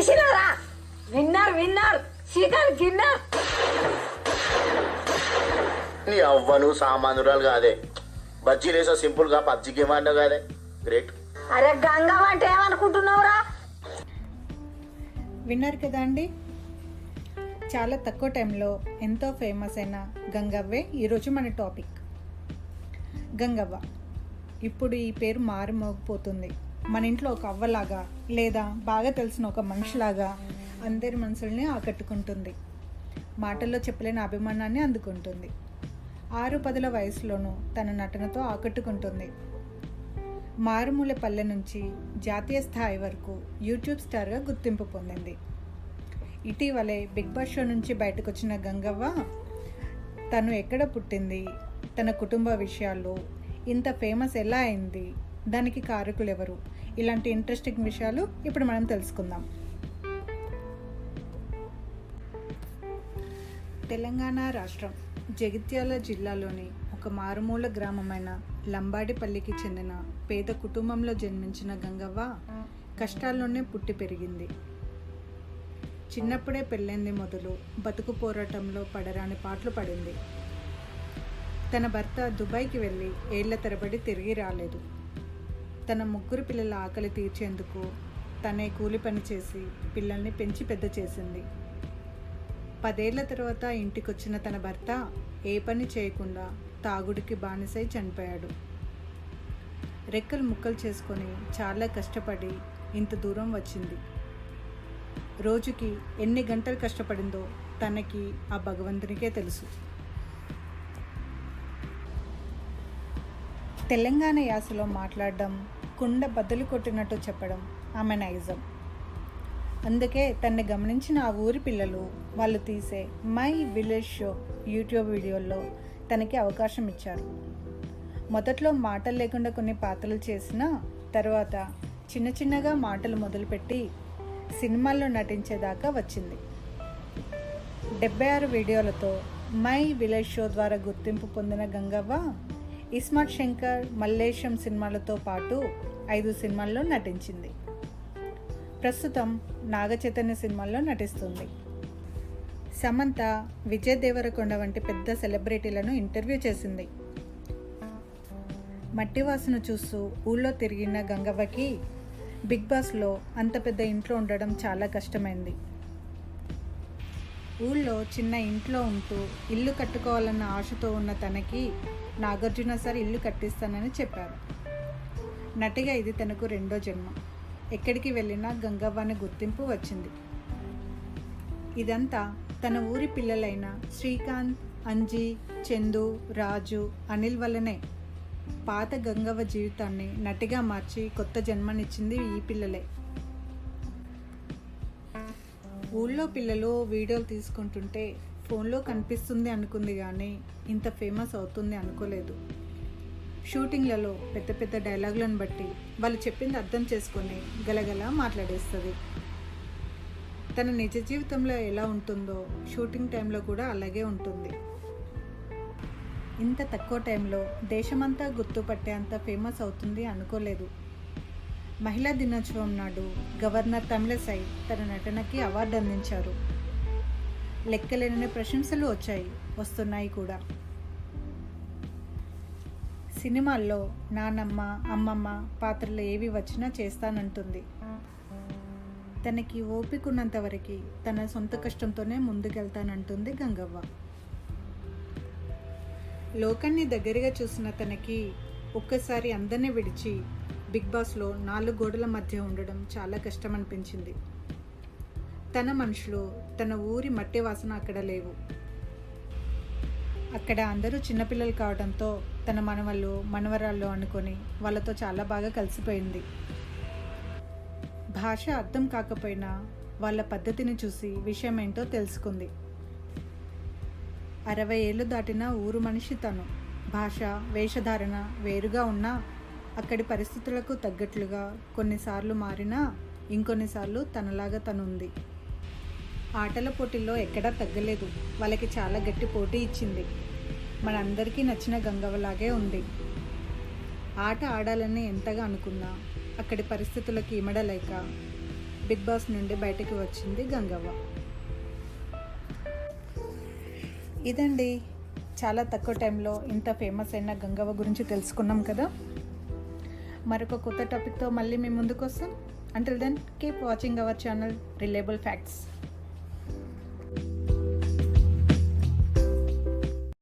తెలిసినారా? Winner winner chicken dinner. నీ అవ్వను సామాన్యురాలు కాదే, బజ్జీలేసా సింపుల్ గా పబ్జికి ఏమంటావు కాదే. గ్రేట్. అరే గంగవ్వ అంటే ఏమనుకుంటున్నావురా? విన్నారు కదా అండి, చాలా తక్కువ టైంలో ఎంతో ఫేమస్ అయిన గంగవ్వే ఈరోజు మన టాపిక్. గంగవ్వ ఇప్పుడు ఈ పేరు మారుమోగిపోతుంది. మన ఇంట్లో ఒక అవ్వలాగా లేదా బాగా తెలిసిన ఒక మనిషిలాగా అందరి మనసుల్ని ఆకట్టుకుంటుంది. మాటల్లో చెప్పలేని అభిమానాన్ని అందుకుంటుంది. 6-10 వయసులోనూ తన నటనతో ఆకట్టుకుంటుంది. మారుమూల పల్లె నుంచి జాతీయ స్థాయి వరకు యూట్యూబ్ స్టార్గా గుర్తింపు పొందింది. ఇటీవలే బిగ్ బాస్ షో నుంచి బయటకు వచ్చిన గంగవ్వ తను ఎక్కడ పుట్టింది, తన కుటుంబ విషయాలు, ఇంత ఫేమస్ ఎలా అయింది, దానికి కారకులు ఎవరు, ఇలాంటి ఇంట్రెస్టింగ్ విషయాలు ఇప్పుడు మనం తెలుసుకుందాం. తెలంగాణ రాష్ట్రం జగిత్యాల జిల్లాలోని ఒక మారుమూల గ్రామమైన లంబాడిపల్లికి చెందిన పేద కుటుంబంలో జన్మించిన గంగవ్వ కష్టాల్లోనే పుట్టి పెరిగింది. చిన్నప్పుడే పెళ్ళైంది మొదలు బతుకు పోరాటంలో పడరాని పాటలు పడింది. తన భర్త దుబాయ్కి వెళ్ళి ఏళ్ల తరబడి తిరిగి రాలేదు. తన 3 పిల్లల ఆకలి తీర్చేందుకు తనే కూలి పని చేసి పిల్లల్ని పెంచి పెద్ద చేసింది. 10 ఏళ్ల తర్వాత ఇంటికొచ్చిన తన భర్త ఏ పని చేయకుండా తాగుడికి బానిసై చనిపోయాడు. రెక్కలు ముక్కలు చేసుకొని చాలా కష్టపడి ఇంత దూరం వచ్చింది. రోజుకి ఎన్ని గంటలు కష్టపడిందో తనకి ఆ భగవంతునికే తెలుసు. తెలంగాణ యాసలో మాట్లాడడం, కుండ బద్దలు కొట్టినట్టు చెప్పడం ఆమె నైజం. అందుకే తన్ని గమనించిన ఆ ఊరి పిల్లలు వాళ్ళు తీసే మై విలేజ్ షో యూట్యూబ్ వీడియోల్లో తనకి అవకాశం ఇచ్చారు. మొదట్లో మాటలు లేకుండా కొన్ని పాత్రలు చేసిన తర్వాత చిన్న చిన్నగా మాటలు మొదలుపెట్టి సినిమాల్లో నటించేదాకా వచ్చింది. 76 వీడియోలతో మై విలేజ్ షో ద్వారా గుర్తింపు పొందిన గంగవ్వ ఇస్మార్ట్ శంకర్, మల్లేశం సినిమాలతో పాటు 5 సినిమాల్లో నటించింది. ప్రస్తుతం నాగచైతన్య సినిమాల్లో నటిస్తుంది. సమంత, విజయ్ దేవరకొండ వంటి పెద్ద సెలబ్రిటీలను ఇంటర్వ్యూ చేసింది. మట్టి వాసన చూస్తూ ఊళ్ళో తిరిగిన గంగవ్వకి బిగ్ బాస్లో అంత పెద్ద ఇంట్లో ఉండడం చాలా కష్టమైంది. ఊళ్ళో చిన్న ఇంట్లో ఉంటూ ఇల్లు కట్టుకోవాలన్న ఆశతో ఉన్న తనకి నాగార్జున సార్ ఇల్లు కట్టిస్తానని చెప్పారు. నటిగా ఇది తనకు 2వ జన్మ. ఎక్కడికి వెళ్ళినా గంగవ్వని గుర్తింపు వచ్చింది. ఇదంతా తన ఊరి పిల్లలైన శ్రీకాంత్, అంజీ, చందు, రాజు, అనిల్ వల్లనే. పాత గంగవ్వ జీవితాన్ని నటిగా మార్చి కొత్త జన్మనిచ్చింది ఈ పిల్లలే. ఊళ్ళో పిల్లలు వీడియోలు తీసుకుంటుంటే ఫోన్లో కనిపిస్తుంది అనుకుంది కానీ ఇంత ఫేమస్ అవుతుంది అనుకోలేదు. షూటింగ్లలో పెద్ద పెద్ద డైలాగులను బట్టి వాళ్ళు చెప్పింది అర్థం చేసుకొని గలగల మాట్లాడేస్తుంది. తన నిజ జీవితంలో ఎలా ఉంటుందో షూటింగ్ టైంలో కూడా అలాగే ఉంటుంది. ఇంత తక్కువ టైంలో దేశమంతా గుర్తుపట్టేంత ఫేమస్ అవుతుంది అనుకోలేదు. మహిళా దినోత్సవం నాడు గవర్నర్ తమిళసై తన నటనకి అవార్డు అందించారు. లెక్కలేని ప్రశంసలు వస్తున్నాయి కూడా. సినిమాల్లో నానమ్మ, అమ్మమ్మ పాత్రలు ఏవి వచ్చినా చేస్తానంటుంది. తనకి ఓపికన్నంత వరకు తన సొంత కష్టంతోనే ముందుకెళ్తానంటుంది గంగవ్వ. లోకాన్ని దగ్గరగా చూసిన తనకి ఒక్కసారి అందరినీ విడిచి బిగ్ బాస్లో 4 గోడల మధ్య ఉండడం చాలా కష్టం అనిపించింది. తన మనుషులు, తన ఊరి మట్టి వాసన అక్కడ లేవు. అక్కడ అందరూ చిన్నపిల్లలు కావడంతో తన మనవళ్ళు, మనవరాళ్ళు అనుకొని వాళ్ళతో చాలా బాగా కలిసిపోయింది. భాష అర్థం కాకపోయినా వాళ్ళ పద్ధతిని చూసి విషయం ఏంటో తెలుసుకుంది. 60 ఏళ్ళు దాటిన ఊరు మనిషి తను. భాష, వేషధారణ వేరుగా ఉన్నా అక్కడి పరిస్థితులకు తగ్గట్లుగా కొన్నిసార్లు మారినా ఇంకొన్నిసార్లు తనలాగా తనుంది. ఆటల పోటీల్లో ఎక్కడా తగ్గలేదు. వాళ్ళకి చాలా గట్టి పోటీ ఇచ్చింది. మనందరికీ నచ్చిన గంగవ్వలాగే ఉంది. ఆట ఆడాలని ఎంతగా అనుకున్నా అక్కడి పరిస్థితులకు ఇమడలేక బిగ్ బాస్ నుండి బయటికి వచ్చింది గంగవ్వ. ఇదండి, చాలా తక్కువ టైంలో ఇంత ఫేమస్ అయిన గంగవ్వ గురించి తెలుసుకున్నాం కదా. మరొక కొత్త టాపిక్తో మళ్ళీ మీ ముందుకు వస్తాం. Until then, keep watching our channel Reliable Facts.